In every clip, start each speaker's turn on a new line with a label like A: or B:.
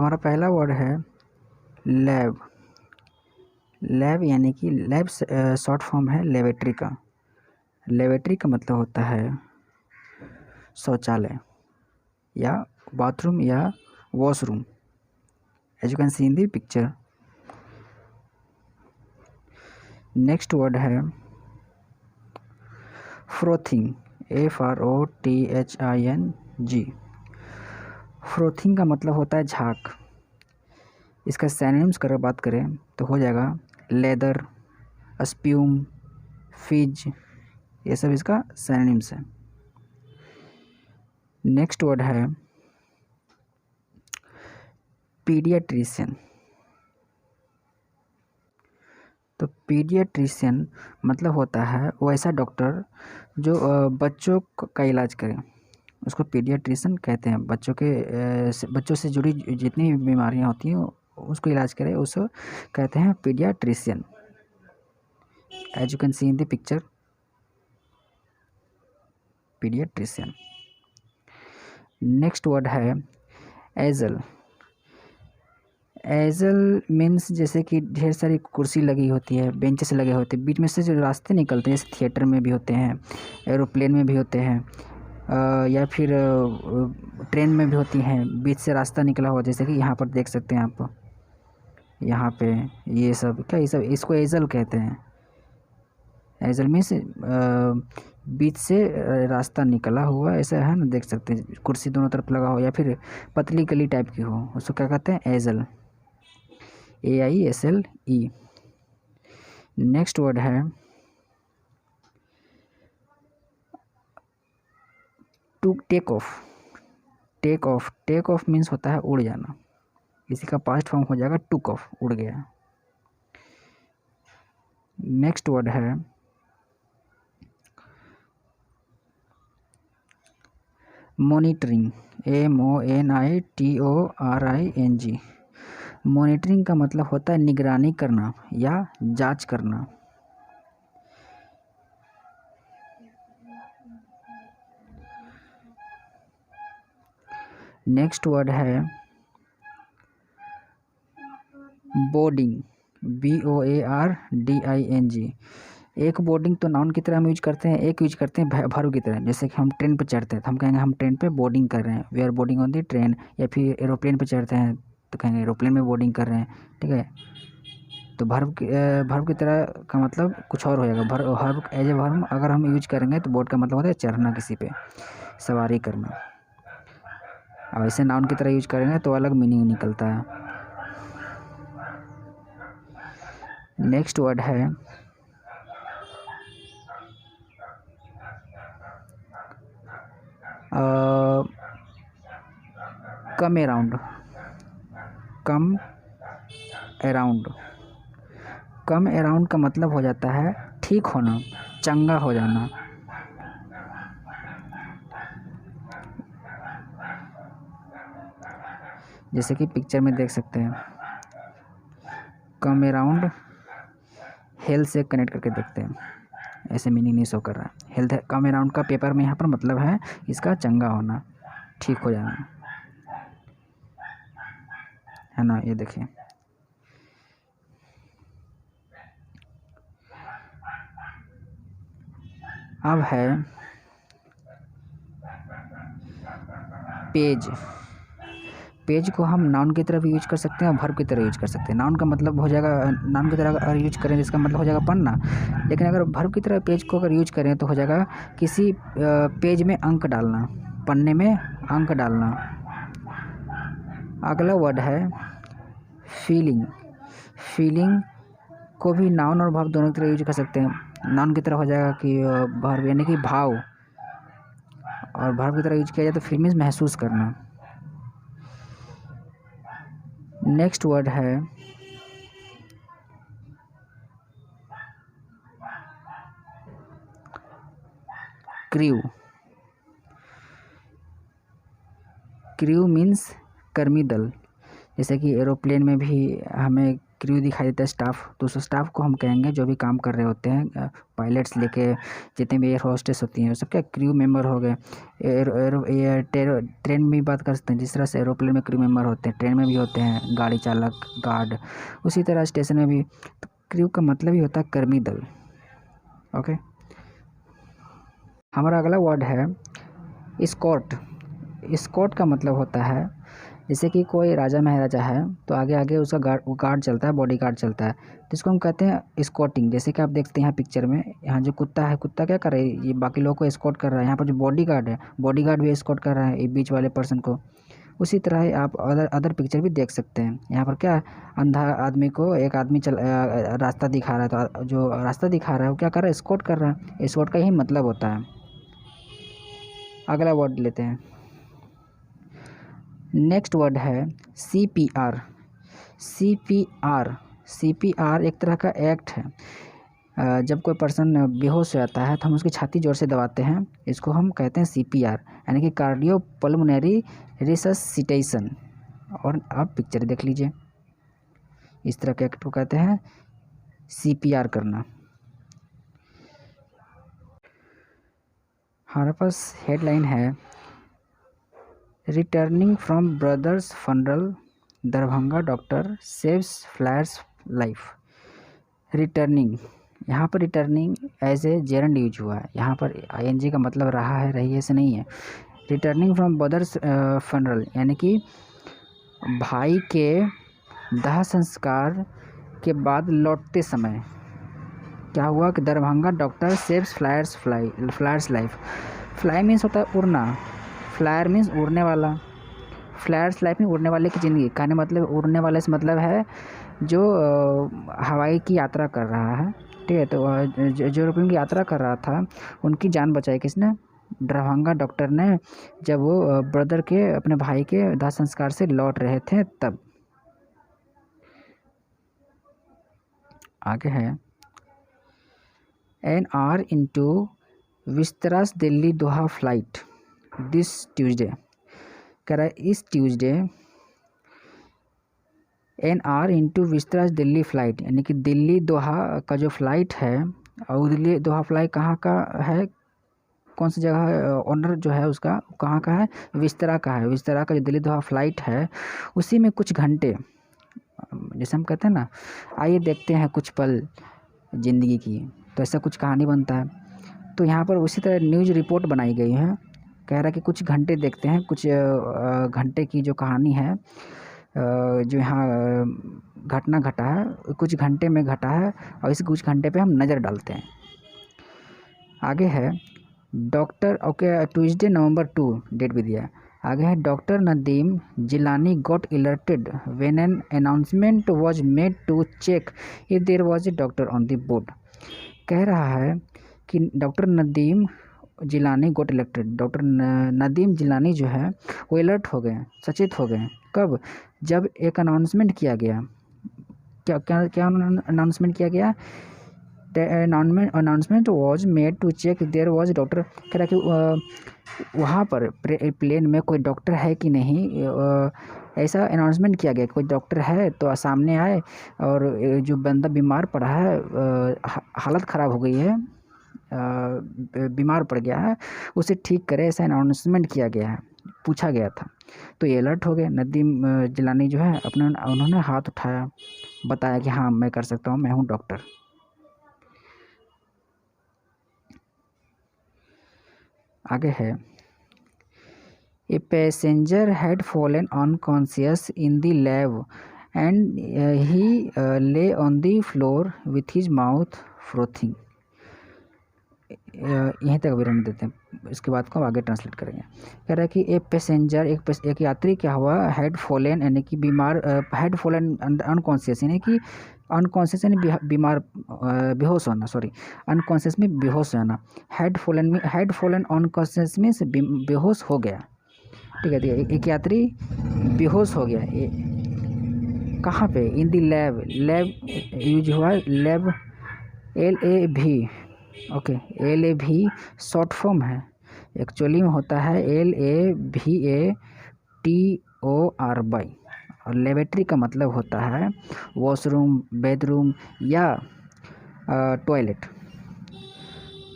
A: हमारा पहला वर्ड है लैब। लैब यानी कि लैब शॉर्ट फॉर्म है लेबोरेटरी का। लेबोरेटरी का मतलब होता है शौचालय या बाथरूम या washroom, as you can see in the picture. Next word है फ्रोथिंग, FROTHING। फ्रोथिंग का मतलब होता है झाग। इसका सिनोनिम्स कर बात करें तो हो जाएगा लेदर, स्प्यूम, फिज, ये सब इसका सिनोनिम्स है। नेक्स्ट वर्ड है पीडियाट्रिशियन। तो पीडियाट्रिशियन मतलब होता है वो ऐसा डॉक्टर जो बच्चों का इलाज करे, उसको पीडियाट्रिशियन कहते हैं। बच्चों से जुड़ी जितनी भी बीमारियां होती हैं उसको इलाज करे, उसको कहते हैं pediatrician, as you can see in the picture, pediatrician. Next word है एजल। एजल मीन्स जैसे कि ढेर सारी कुर्सी लगी होती है, बेंचेस लगे होते हैं, बीच में से जो रास्ते निकलते हैं, जैसे थिएटर में भी होते हैं, एरोप्लेन में भी होते हैं, या फिर ट्रेन में भी होती हैं, बीच से रास्ता निकला हुआ, जैसे कि यहाँ पर देख सकते हैं आप, यहाँ पे ये सब क्या, ये सब इसको एजल कहते हैं। एजल मीन्स बीच से रास्ता निकला हुआ ऐसा है ना, देख सकते हैं कुर्सी दोनों तरफ लगा हो या फिर पतली गली टाइप की हो, उसको क्या कहते हैं एजल, AISLE। नेक्स्ट वर्ड है to take off. Take off, take off means होता है उड़ जाना, इसी का पास्ट फॉर्म हो जाएगा टुक ऑफ, उड़ गया। नेक्स्ट वर्ड है मॉनिटरिंग, MONITORING। मॉनिटरिंग का मतलब होता है निगरानी करना या जांच करना। नेक्स्ट वर्ड है बोर्डिंग, BOARDING। एक बोर्डिंग तो नाउन की तरह हम यूज करते हैं, एक यूज करते हैं वर्ब की तरह। जैसे कि हम ट्रेन पर चढ़ते हैं तो हम कहेंगे हम ट्रेन पे बोर्डिंग कर रहे हैं, we are boarding on the train, या फिर एरोप्लेन पे चढ़ते हैं तो कहेंगे एरोप्लेन में बोर्डिंग कर रहे हैं, ठीक है। तो वर्ब की तरह का मतलब कुछ और हो जाएगा। वर्ब एज ए वर्ब अगर हम यूज करेंगे तो बोर्ड का मतलब होता है चढ़ना, किसी पे सवारी करना। और ऐसे नाउन की तरह यूज करेंगे तो अलग मीनिंग निकलता है। नेक्स्ट वर्ड है come around. Come around, come around का मतलब हो जाता है ठीक होना, चंगा हो जाना। जैसे कि पिक्चर में देख सकते हैं, कम अराउंड हेल्थ से कनेक्ट करके देखते हैं, ऐसे मीनिंग नहीं शो कर रहा है। हेल्थ कम अराउंड का पेपर में यहाँ पर मतलब है इसका चंगा होना, ठीक हो जाना, है ना। ये देखिए अब है पेज। पेज को हम नाउन की तरह भी यूज कर सकते हैं और वर्ब की तरह यूज कर सकते हैं। नाउन का मतलब हो जाएगा, नाउन की तरह अगर यूज करें इसका मतलब हो जाएगा पढ़ना, लेकिन अगर वर्ब की तरह पेज को अगर यूज करें तो हो जाएगा किसी पेज में अंक डालना, पढ़ने में अंक डालना। अगला वर्ड है फीलिंग। फीलिंग को भी नाउन और वर्ब दोनों की तरह यूज कर सकते हैं। नाउन की तरह हो जाएगा कि वर्ब यानी कि भाव, और वर्ब की तरह यूज किया जाए तो फील मीन्स महसूस करना। नेक्स्ट वर्ड है क्रू। क्रू मीन्स कर्मी दल। जैसे कि एरोप्लेन में भी हमें क्रू दिखाई देता है, स्टाफ, तो उस स्टाफ को हम कहेंगे जो भी काम कर रहे होते हैं, पायलट्स लेके जितने भी एयर होस्टेस होती हैं वो सब क्या क्रू मेंबर हो गए। ट्रेन में भी बात कर सकते हैं, जिस तरह से एरोप्लेन में क्रू मेंबर होते हैं, ट्रेन में भी होते हैं गाड़ी चालक, गार्ड, उसी तरह स्टेशन में भी। तो क्रू का मतलब ही होता है कर्मी दल। ओके, हमारा अगला वर्ड है एस्कॉर्ट। एस्कॉर्ट का मतलब होता है जैसे कि कोई राजा महाराजा है तो आगे आगे उसका गार्ड चलता है, बॉडी गार्ड चलता है, तो इसको हम कहते हैं एस्कॉर्टिंग। जैसे कि आप देखते हैं यहाँ पिक्चर में, यहाँ जो कुत्ता है, कुत्ता क्या कर रहा है, ये बाकी लोगों को एस्कॉर्ट कर रहा है। यहाँ पर जो बॉडी गार्ड है, बॉडी गार्ड भी एस्कॉर्ट कर रहा है ये बीच वाले पर्सन को। उसी तरह आप अदर पिक्चर भी देख सकते हैं। यहाँ पर क्या, अंधा आदमी को एक आदमी रास्ता दिखा रहा है, तो जो रास्ता दिखा रहा है वो क्या कर रहा है, एस्कॉर्ट कर रहा है। एस्कॉर्ट का यही मतलब होता है। अगला वर्ड लेते हैं, नेक्स्ट वर्ड है CPR। CPR एक तरह का एक्ट है। जब कोई पर्सन बेहोश हो जाता है तो हम उसकी छाती जोर से दबाते हैं, इसको हम कहते हैं CPR, यानी कि कार्डियो पल्मोनरी रिससिटेशन। और आप पिक्चर देख लीजिए, इस तरह के एक्ट को कहते हैं CPR करना। हमारे पास हेडलाइन है returning from brother's funeral, Darbhanga doctor saves flyer's life. Returning, यहाँ पर returning as a gerund use हुआ है, यहाँ पर ING का मतलब रहा है, रही ऐसे नहीं है। रिटर्निंग फ्रॉम ब्रदर्स फनरल यानी कि भाई के दाह संस्कार के बाद लौटते समय क्या हुआ कि Darbhanga doctor saves flyer's life. Fly means होता है उड़ना, फ्लायर मीन्स उड़ने वाला, फ्लायर्स लाइफ में उड़ने वाले की ज़िंदगी। कहने मतलब उड़ने वाले से मतलब है जो हवाई की यात्रा कर रहा है, ठीक है। तो जो एरोप्लेन की यात्रा कर रहा था उनकी जान बचाई किसने, दरभंगा डॉक्टर ने, जब वो ब्रदर के, अपने भाई के दाह संस्कार से लौट रहे थे तब। आगे है NR into Vistara Delhi Doha flight this Tuesday. कह रहा है इस Tuesday NR into Vistara Delhi flight, यानी कि दिल्ली दोहा का जो फ़्लाइट है, और दिल्ली दोहा फ़्लाइट कहाँ का है, कौन सी जगह है, ऑनर जो है उसका कहाँ का है, विस्तारा का है। विस्तारा का जो दिल्ली दोहा फ़्लाइट है उसी में कुछ घंटे, जैसे हम कहते हैं ना, आइए देखते हैं कुछ पल ज़िंदगी की, तो ऐसा कुछ कहानी बनता है। तो यहाँ पर उसी तरह न्यूज़ रिपोर्ट बनाई गई है, कह रहा है कि कुछ घंटे देखते हैं, कुछ घंटे की जो कहानी है, जो यहाँ घटना घटा है कुछ घंटे में घटा है, और इस कुछ घंटे पे हम नज़र डालते हैं। आगे है doctor, okay, Tuesday November 2 date भी दिया है। आगे है doctor Nadeem Jilani got elected when an announcement was made to check if there was a doctor on the board. कह रहा है कि doctor Nadeem Jilani got elected, doctor Nadeem Jilani जो है वो अलर्ट हो गए, सचेत हो गए। कब, जब एक अनाउंसमेंट किया गया। क्या क्या क्या अनाउंसमेंट किया गया, announcement was made to check there was doctor. कह रहा कि वहाँ पर प्लेन में कोई डॉक्टर है कि नहीं, ऐसा अनाउंसमेंट किया गया, कोई डॉक्टर है तो सामने आए, और जो बंदा बीमार पड़ा है, हालत ख़राब हो गई है, बीमार पड़ गया है, उसे ठीक करे, ऐसा अनाउंसमेंट किया गया है, पूछा गया था। तो ये अलर्ट हो गए। नदीम जिलानी जो है उन्होंने हाथ उठाया, बताया कि हाँ मैं कर सकता हूँ, मैं हूँ डॉक्टर। आगे है a passenger had fallen unconscious in the lab and he lay on the floor with his mouth frothing. यहीं तक विवरण देते हैं, इसके बाद को आगे ट्रांसलेट करेंगे। कह रहा है कि एक पैसेंजर, एक यात्री क्या हुआ, हैड फॉलन यानी कि बीमार, हैड फॉलन अनकॉन्शियस यानी कि अनकॉन्शियस यानी बीमार, बेहोश होना, सॉरी, अनकॉन्शियस में बेहोश होना। हैड फॉलन अनकॉन्शियस में से बेहोश हो गया, ठीक है। एक यात्री बेहोश हो गया, कहाँ पे, इन दी लैब, लैब यूज हुआ, lab LAB, okay, LAB short form है, एक्चुअली में होता है LABATORY, और लेबोरेटरी का मतलब होता है वॉशरूम, बेडरूम या टॉयलेट,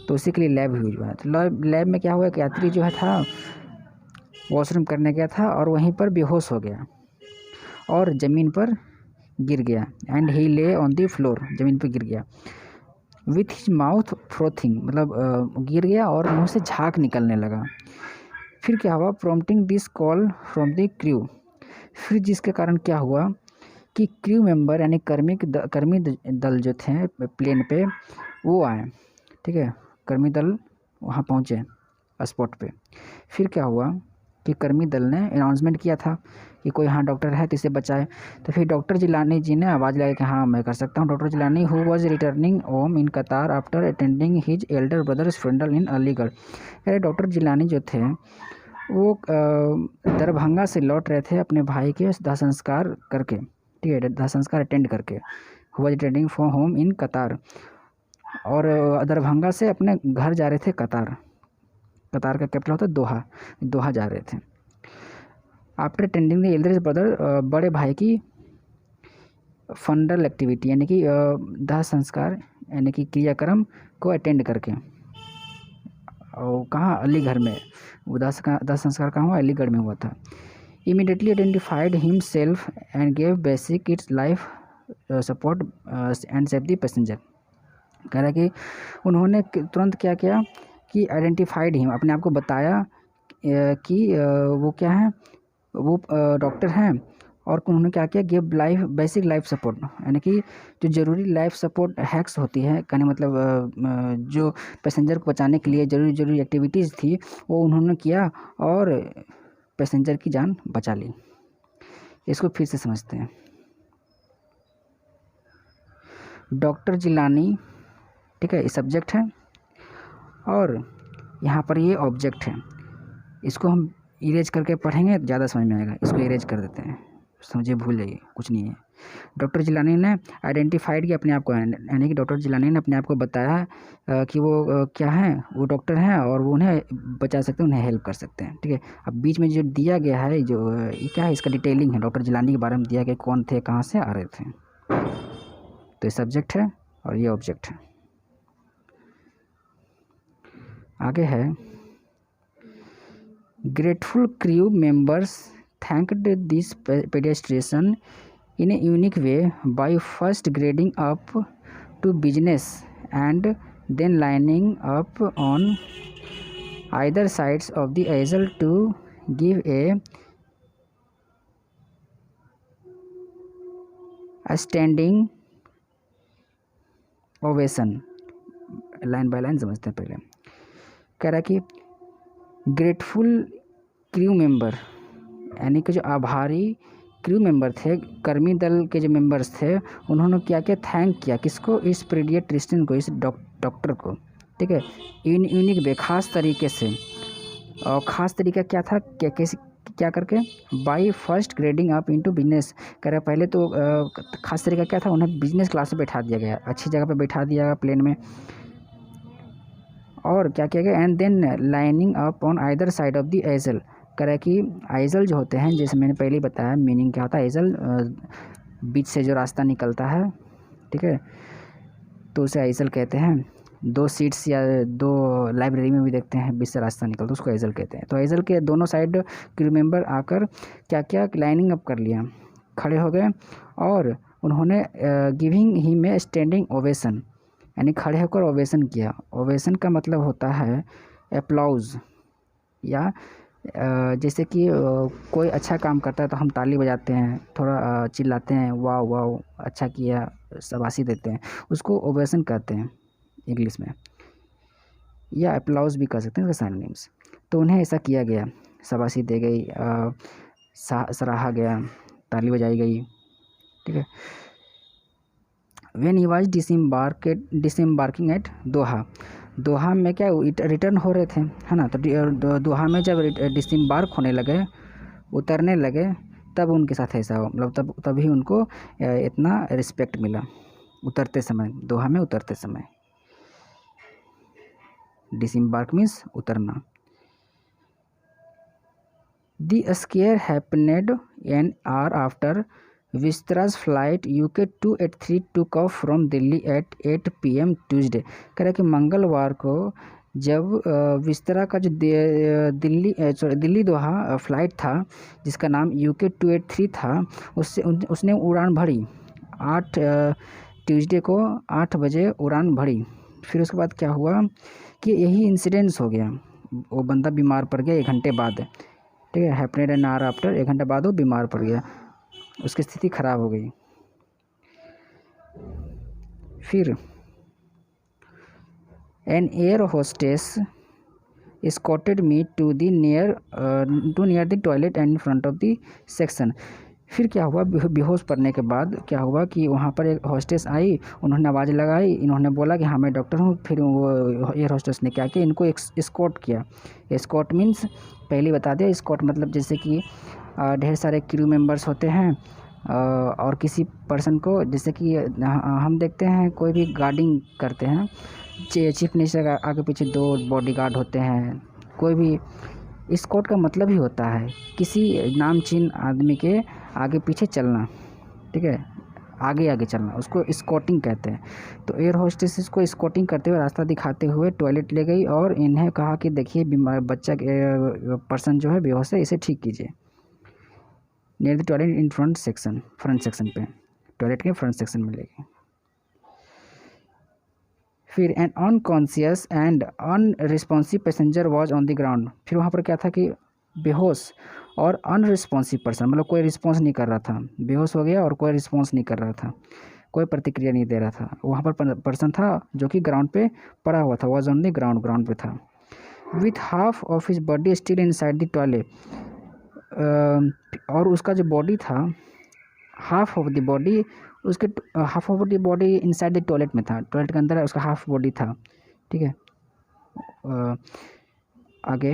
A: तो उसी के लिए लैब यूज हुआ है। तो लैब में क्या हुआ कि यात्री जो है था वॉशरूम करने गया था और वहीं पर बेहोश हो गया और ज़मीन पर गिर गया, and he lay on the floor, ज़मीन पर गिर गया, विथ हिज माउथ फ्रोथिंग, मतलब गिर गया और मुंह से झाग निकलने लगा। फिर क्या हुआ, prompting this call from the crew, फिर जिसके कारण क्या हुआ कि क्रू मेंबर यानी कर्मी दल जो थे प्लेन पे वो आए, ठीक है, कर्मी दल वहाँ पहुँचे स्पॉट पे। फिर क्या हुआ कि कर्मी दल ने अनाउंसमेंट किया था कि कोई हाँ डॉक्टर है तो इसे बचाए। तो फिर डॉक्टर जिलानी जी ने आवाज़ लगाई कि हाँ मैं कर सकता हूँ। Doctor Jilani who was returning home in Qatar after attending his elder brother's funeral in Aligarh. अरे डॉक्टर जिलानी जो थे वो दरभंगा से लौट रहे थे अपने भाई के दाह संस्कार करके, ठीक है, दाह संस्कार अटेंड करके, who was returning from home in कतार, और दरभंगा से अपने घर जा रहे थे कतार। कतार का कैपिटल होता है दोहा, दोहा जा रहे थे। After attending the Elder brother, बड़े भाई की फंडल एक्टिविटी यानी कि दाह संस्कार यानी कि क्रियाक्रम को अटेंड करके, और कहाँ, अलीगढ़ में, वो दाह संस्कार कहाँ हुआ, अलीगढ़ में हुआ था। Immediately identified himself and gave basic it's life support and save the passenger. कह रहा है कि उन्होंने तुरंत क्या किया कि आइडेंटिफाइड हिम, अपने आप को बताया कि वो क्या है, वो डॉक्टर हैं, और उन्होंने क्या किया, give life basic life support, यानी कि जो ज़रूरी लाइफ सपोर्ट हैक्स होती है, कहने मतलब जो पैसेंजर को बचाने के लिए ज़रूरी एक्टिविटीज़ थी वो उन्होंने किया और पैसेंजर की जान बचा ली। इसको फिर से समझते हैं। डॉक्टर जिलानी, ठीक है, ये सब्जेक्ट है और यहाँ पर ये ऑब्जेक्ट है। इसको हम इरेज करके पढ़ेंगे तो ज़्यादा समझ में आएगा। इसको इरेज कर देते हैं, समझिए, भूल जाइए, कुछ नहीं है। डॉक्टर जिलानी ने आइडेंटिफाइड किया अपने आप को, यानी कि डॉक्टर जिलानी ने अपने आप को बताया कि वो क्या है, वो डॉक्टर हैं और वो उन्हें बचा सकते हैं, उन्हें हेल्प कर सकते हैं, ठीक है। अब बीच में जो दिया गया है, जो ये क्या है, इसका डिटेलिंग है, डॉक्टर जिलानी के बारे में दिया गया, कौन थे, कहाँ से आ रहे थे। तो ये सब्जेक्ट है और ये ऑब्जेक्ट है। आगे है, grateful crew members thanked this pedestrian in a unique way by first grading up to business and then lining up on either sides of the aisle to give a standing ovation। Line by line समझते हैं पहले। कह रहा है कि grateful crew member यानी कि जो आभारी क्रू मेंबर थे, कर्मी दल के जो मेंबर्स थे, उन्होंने क्या किया, थैंक किया किसको, इस पेडियाट्रिशियन को, इस डॉक्टर को, ठीक है, इन यूनिक वे, खास तरीके से। और ख़ास तरीका क्या था, क्या करके, by first grading up into business. कह रहे पहले तो ख़ास तरीका क्या था, उन्हें बिजनेस क्लास में बैठा दिया गया, अच्छी जगह पे बैठा दिया गया प्लेन में। और क्या किया गया, and then lining up on either side of the aisle. कह रहा है कि आइजल जो होते हैं, जैसे मैंने पहले ही बताया मीनिंग क्या होता है, आइजल बीच से जो रास्ता निकलता है, ठीक है, तो उसे आइजल कहते हैं। दो सीट्स या दो लाइब्रेरी में भी देखते हैं बीच से रास्ता निकलता है, उसको आइजल कहते हैं। तो आइजल के दोनों साइड क्रू मेंबर आकर क्या क्या, लाइनिंग अप कर लिया, खड़े हो गए, और उन्होंने गिविंग ही में स्टैंडिंग ओवेशन, यानी खड़े होकर ओवेशन किया। ओवेशन का मतलब होता है अप्लाउज, या जैसे कि कोई अच्छा काम करता है तो हम ताली बजाते हैं, थोड़ा चिल्लाते हैं, वाह वाह अच्छा किया, शाबाशी देते हैं, उसको ओवेशन कहते हैं इंग्लिश में, या अप्लाउज भी कह सकते हैं इसका सिनोनिम्स। तो उन्हें ऐसा किया गया, शाबाशी दी गई, सराहा गया, ताली बजाई गई, ठीक है। व्हेन ही वाज डिसम्बार्किंग एट दोहा, दोहा में क्या रिटर्न हो रहे थे, है ना, तो दोहा में जब डिसम्बार्क होने लगे, उतरने लगे, तब उनके साथ ऐसा हो, मतलब तभी उनको इतना रिस्पेक्ट मिला, उतरते समय, दोहा में उतरते समय। डिसम्बार्क मीन्स उतरना। The scare happened an hour after Vistara's flight UK 283 took off from Delhi at 8 PM Tuesday. कह रहा है कि मंगलवार को जब विस्तारा का जो दिल्ली दोहा फ़्लाइट था जिसका नाम UK 283 था, उसने उड़ान भरी 8 ट्यूसडे को 8 बजे उड़ान भरी। फिर उसके बाद क्या हुआ कि यही इंसिडेंस हो गया, वो बंदा बीमार पड़ गया 1 घंटे बाद, ठीक है, हैपनेड एन आवर आफ्टर, 1 घंटे बाद वो बीमार पड़ गया, उसकी स्थिति ख़राब हो गई। फिर an air hostess escorted me to near the toilet and in front of the section। फिर क्या हुआ, बेहोश पड़ने के बाद क्या हुआ कि वहाँ पर एक हॉस्टेस आई, उन्होंने आवाज़ लगाई, इन्होंने बोला कि हाँ मैं डॉक्टर हूँ। फिर वो एयर हॉस्टेस ने क्या किया, इनको एस्कॉर्ट किया। एस्कॉर्ट मीन्स पहले बता दिया, एस्कॉर्ट मतलब जैसे कि ढेर सारे क्रू मेंबर्स होते हैं और किसी पर्सन को, जैसे कि हम देखते हैं कोई भी गार्डिंग करते हैं, चीफ मिनिस्टर का आगे पीछे 2 बॉडीगार्ड होते हैं, कोई भी। एस्कॉर्ट का मतलब ही होता है किसी नामचीन आदमी के आगे पीछे चलना, ठीक है, आगे आगे चलना, उसको एस्कॉर्टिंग कहते हैं। तो एयर होस्टेस इसको एस्कॉर्टिंग करते हुए रास्ता दिखाते हुए टॉयलेट ले गई और इन्हें कहा कि देखिए बीमार बच्चा पर्सन जो है बेहोश है, इसे ठीक कीजिए। Near the toilet in front section पे, टॉयलेट के फ्रंट सेक्शन में ले गई। फिर N unconscious and unresponsive passenger was on the ground. फिर वहाँ पर क्या था कि बेहोश और अनरिस्पॉन्सिव पर्सन, मतलब कोई रिस्पॉन्स नहीं कर रहा था, बेहोश हो गया और कोई रिस्पॉन्स नहीं कर रहा था, कोई प्रतिक्रिया नहीं दे रहा था। वहाँ पर पर्सन था जो कि ग्राउंड पे पड़ा हुआ था, वॉज ऑन द ग्राउंड पे था। With half of his body still inside the toilet, और उसका जो बॉडी था, हाफ ऑफ द बॉडी, उसके half of the body inside the toilet में था, टॉयलेट के अंदर उसका हाफ बॉडी था, ठीक है। आगे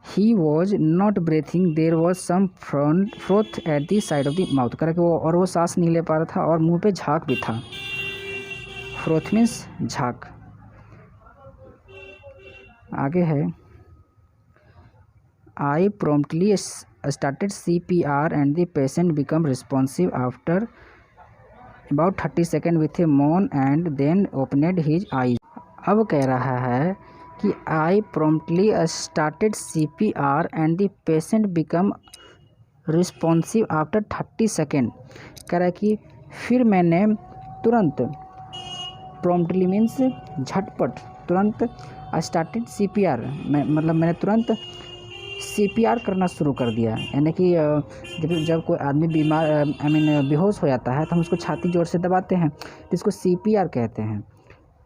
A: ही was not breathing, there was some froth at the side of the mouth. करके वो सांस नहीं ले पा रहा था और मुंह पे झाग भी था। फ्रोथ मीन्स झाग। आगे है I promptly started CPR and the patient became responsive after about 30 seconds with a moan and then opened his eyes। अब कह रहा है कि I promptly started CPR and the patient became responsive after 30 seconds। कह रहा है कि फिर मैंने तुरंत, promptly means झटपट, तुरंत, started CPR मतलब मैंने तुरंत CPR करना शुरू कर दिया। यानी कि जब कोई आदमी बीमार बेहोश हो जाता है तो हम उसको छाती जोर से दबाते हैं, तो इसको CPR कहते हैं।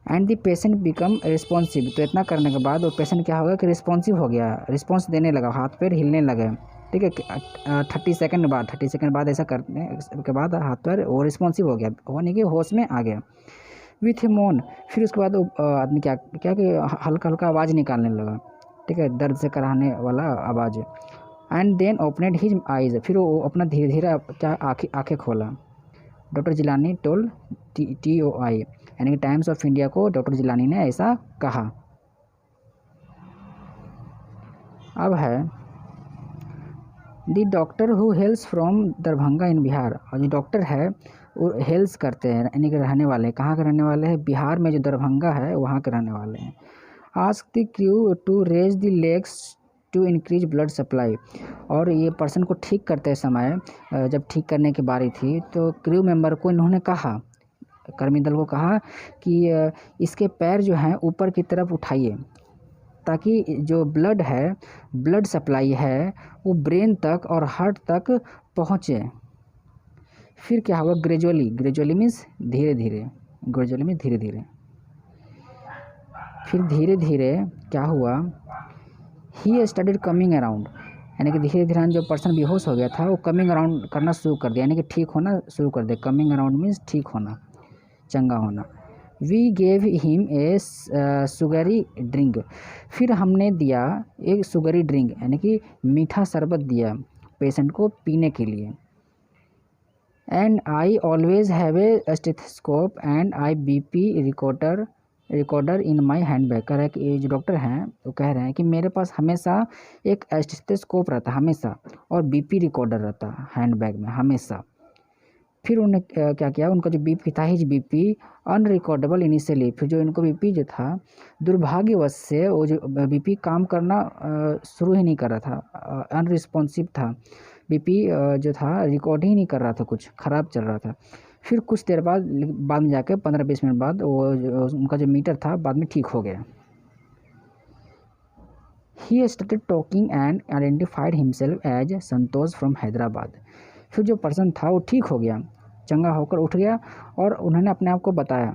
A: And the patient become responsive, तो इतना करने के बाद वो पेशेंट क्या होगा कि रिस्पॉन्सिव हो गया, रिस्पॉन्स देने लगा, हाथ पैर हिलने लगे, ठीक है। 30 सेकंड बाद ऐसा करने के बाद हाथ पैर वो रिस्पॉन्सिव हो गया, यानी कि होश में आ गया। विथ ए मोन, फिर उसके बाद वो आदमी क्या कि हल्का हल्का आवाज़ निकालने लगा, ठीक है, दर्द से कराने वाला आवाज़। एंड देन ओपनेड हिज आइज़, फिर वो अपना धीरे धीरे क्या आँखें खोला। डॉक्टर जिलानी टोल TOI, यानी कि टाइम्स ऑफ इंडिया को डॉक्टर जिलानी ने ऐसा कहा। अब है the doctor who hails from Darbhanga in Bihar. और जो डॉक्टर है वो हेल्स करते हैं, यानी कि रहने वाले, कहाँ के रहने वाले हैं, बिहार में जो दरभंगा है वहाँ के रहने वाले हैं। Ask the crew to raise the legs to increase blood supply. और ये पर्सन को ठीक करते समय, जब ठीक करने की बारी थी तो क्रू मेंबर को इन्होंने कहा, कर्मी दल को कहा कि इसके पैर जो हैं ऊपर की तरफ उठाइए ताकि जो ब्लड है, ब्लड सप्लाई है, वो ब्रेन तक और हार्ट तक पहुँचे। फिर क्या हुआ, ग्रेजुअली मीन्स धीरे धीरे, ग्रेजुअली मीन्स धीरे धीरे। फिर धीरे धीरे क्या हुआ, ही स्टार्टेड कमिंग अराउंड, यानी कि धीरे धीरे जो पर्सन बेहोश हो गया था वो कमिंग अराउंड करना शुरू कर दिया, यानी कि ठीक होना शुरू कर दिया। कमिंग अराउंड मीन्स ठीक होना, चंगा होना। We gave him a sugary drink, फिर हमने दिया एक सुगरी ड्रिंक, यानी कि मीठा शरबत दिया पेशेंट को पीने के लिए। And I always have a stethoscope and I BP recorder recorder in my handbag. कह रहा है कि ये जो डॉक्टर हैं वो कह रहे हैं कि मेरे पास हमेशा एक स्टेथोस्कोप रहता हमेशा, और बीपी रिकॉर्डर रहता हैंडबैग में हमेशा। फिर उन्होंने क्या किया, उनका जो बीपी था हिज बीपी अनरिकॉर्डेबल इनिशियली। फिर जो इनको बीपी जो था दुर्भाग्यवश से वो जो बीपी काम करना शुरू ही नहीं कर रहा था, अनरिस्पॉन्सिव था। बीपी जो था रिकॉर्ड ही नहीं कर रहा था, कुछ ख़राब चल रहा था। फिर कुछ देर बाद में जाके 15-20 मिनट बाद वो उनका जो मीटर था बाद में ठीक हो गया। He started talking and identified himself as Santosh from Hyderabad. फिर जो पर्सन था वो ठीक हो गया, चंगा होकर उठ गया और उन्होंने अपने आप को बताया,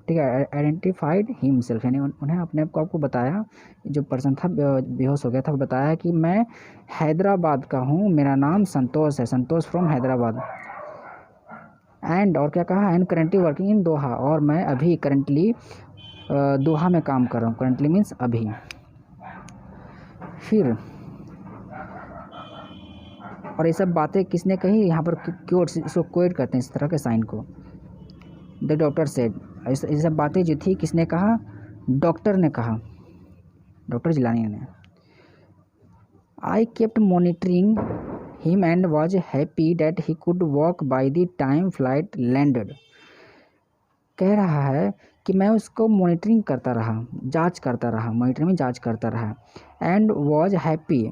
A: ठीक है, आइडेंटिफाइड हिमसेल्फ, यानी उन्हें अपने आप को बताया, जो पर्सन था बेहोश हो गया था, बताया कि मैं हैदराबाद का हूँ, मेरा नाम संतोष है, संतोष फ्रॉम हैदराबाद। एंड और क्या कहा, एंड करेंटली वर्किंग इन दोहा, और मैं अभी करेंटली दोहा में काम कर रहा हूँ। करेंटली मीन्स अभी। फिर और ये सब बातें किसने कही, यहाँ पर क्योट्स, इसको क्वेट करते हैं इस तरह के साइन को। द डॉक्टर सेड, ये सब बातें जो थी किसने कहा, डॉक्टर ने कहा, डॉक्टर जिलानी ने। I kept monitoring him and was happy that he could walk by the time flight landed. कह रहा है कि मैं उसको मॉनिटरिंग करता रहा, जांच करता रहा, मॉनिटरिंग में जांच करता रहा। एंड वॉज हैप्पी,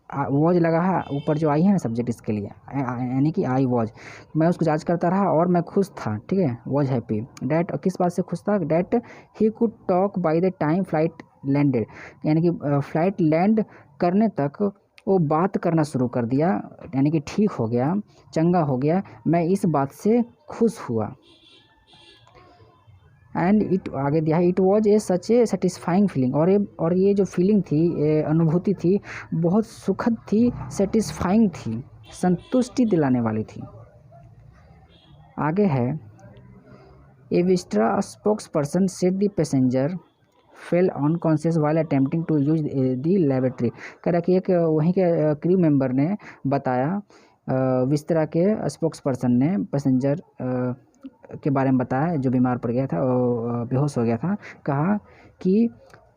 A: वॉज लगा है ऊपर जो आई है ना सब्जेक्ट इसके लिए, यानी कि आई वॉज, मैं उसको जांच करता रहा और मैं खुश था, ठीक है, वॉज हैप्पी डैट, किस बात से खुश था, that he could talk by the time flight landed, यानी कि फ्लाइट लैंड करने तक वो बात करना शुरू कर दिया, यानी कि ठीक हो गया, चंगा हो गया, मैं इस बात से खुश हुआ। एंड इट आगे दिया है, it was a such A satisfying feeling, और ये जो फीलिंग थी, अनुभूति थी, बहुत सुखद थी, सेटिस्फाइंग थी, संतुष्टि दिलाने वाली थी। आगे है, a Vistara spokesperson said the passenger fell unconscious while attempting to use the laboratory. कह रहा कि एक वहीं के क्रू मेंबर ने बताया, विस्ट्रा के स्पोक्स पर्सन ने पैसेंजर के बारे में बताया जो बीमार पड़ गया था, बेहोश हो गया था। कहा कि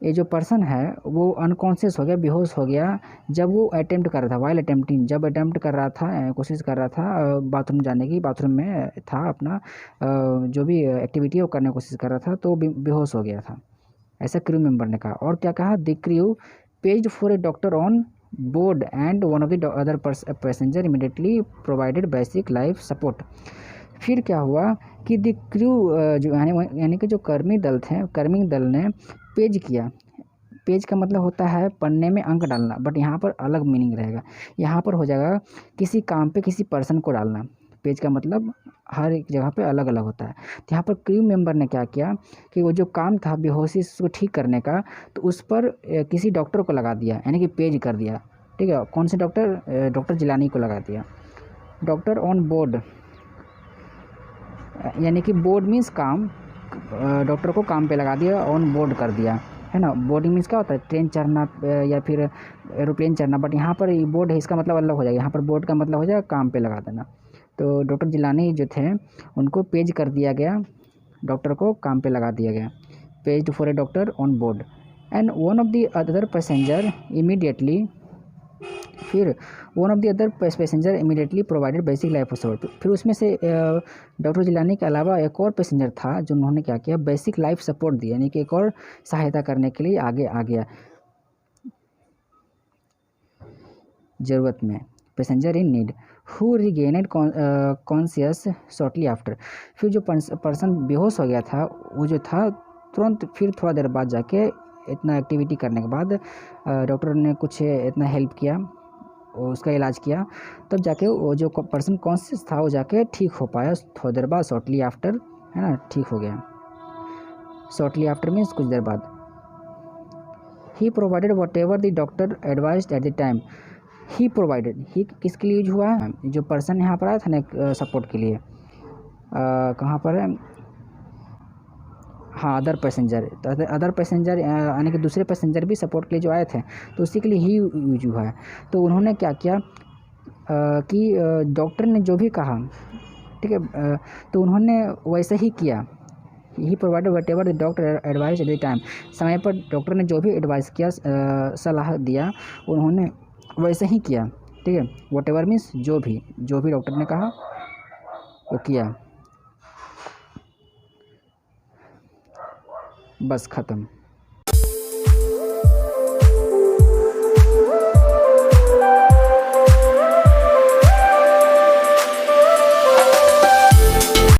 A: ये जो पर्सन है वो अनकॉन्शियस हो गया, बेहोश हो गया जब वो अटेम्प्ट कर रहा था, वाइल अटेम्प्टिंग, जब अटेम्प्ट कर रहा था, कोशिश कर रहा था बाथरूम जाने की, बाथरूम में था अपना जो भी एक्टिविटी वो करने की कोशिश कर रहा था, तो बेहोश हो गया था, ऐसा क्रू मेंबर ने कहा। और क्या कहा, the crew पेज्ड for a doctor on board and one of the other passenger immediately provided basic life support. फिर क्या हुआ कि द क्रू जो यानी कि जो कर्मी दल ने पेज किया। पेज का मतलब होता है पन्ने में अंक डालना, बट यहाँ पर अलग मीनिंग रहेगा, यहाँ पर हो जाएगा किसी काम पे किसी पर्सन को डालना। पेज का मतलब हर एक जगह पे अलग अलग होता है। तो यहाँ पर क्रू मेंबर ने क्या किया कि वो जो काम था बेहोशी को ठीक करने का, तो उस पर किसी डॉक्टर को लगा दिया, यानी कि पेज कर दिया, ठीक है। कौन से डॉक्टर, डॉक्टर जिलानी को लगा दिया। डॉक्टर ऑन बोर्ड, यानी कि बोर्ड मीन्स काम, डॉक्टर को काम पे लगा दिया, ऑन बोर्ड कर दिया, है ना। बोर्डिंग मीन्स क्या होता है, ट्रेन चढ़ना या फिर एरोप्लेन चढ़ना, बट यहाँ पर बोर्ड है, इसका मतलब अलग हो जाएगा। यहाँ पर बोर्ड का मतलब हो जाएगा काम पे लगा देना। तो डॉक्टर जिलानी जो थे उनको पेज कर दिया गया, डॉक्टर को काम पे लगा दिया गया, paged for a doctor on board. And one of the other passenger immediately, फिर one of the other passenger immediately provided basic life support. फिर उसमें से डॉक्टर जिलानी के अलावा एक और पैसेंजर था जो उन्होंने क्या किया, बेसिक लाइफ सपोर्ट दिया, यानी कि एक और सहायता करने के लिए आगे आ गया ज़रूरत में। Passenger in need who regained conscious shortly after. फिर जो पर्सन बेहोश हो गया था वो जो था तुरंत फिर थोड़ा देर बाद जाके इतना एक्टिविटी करने के बाद डॉक्टर ने कुछ इतना हेल्प किया, उसका इलाज किया, तब जाके वो जो पर्सन कॉन्शियस था वो जाके ठीक हो पाया थोड़ी देर बाद, शॉर्टली आफ्टर, है ना, ठीक हो गया। शॉर्टली आफ्टर मीन्स कुछ देर बाद। He provided whatever the doctor advised at the time. He provided, he किसके लिए यूज हुआ है, जो पर्सन यहाँ पर आया था ना सपोर्ट के लिए, कहाँ पर है, हाँ, अदर पैसेंजर। तो अदर पैसेंजर यानी कि दूसरे पैसेंजर भी सपोर्ट के लिए जो आए थे, तो उसी के लिए ही यूज हुआ है। तो उन्होंने क्या किया कि डॉक्टर ने जो भी कहा, ठीक है, तो उन्होंने वैसे ही किया, he provided whatever the doctor advice at the time, समय पर डॉक्टर ने जो भी एडवाइस किया, सलाह दिया, उन्होंने वैसे ही किया। ठीक है, वट एवर मीन्स जो भी डॉक्टर ने कहा वो किया, बस ख़त्म।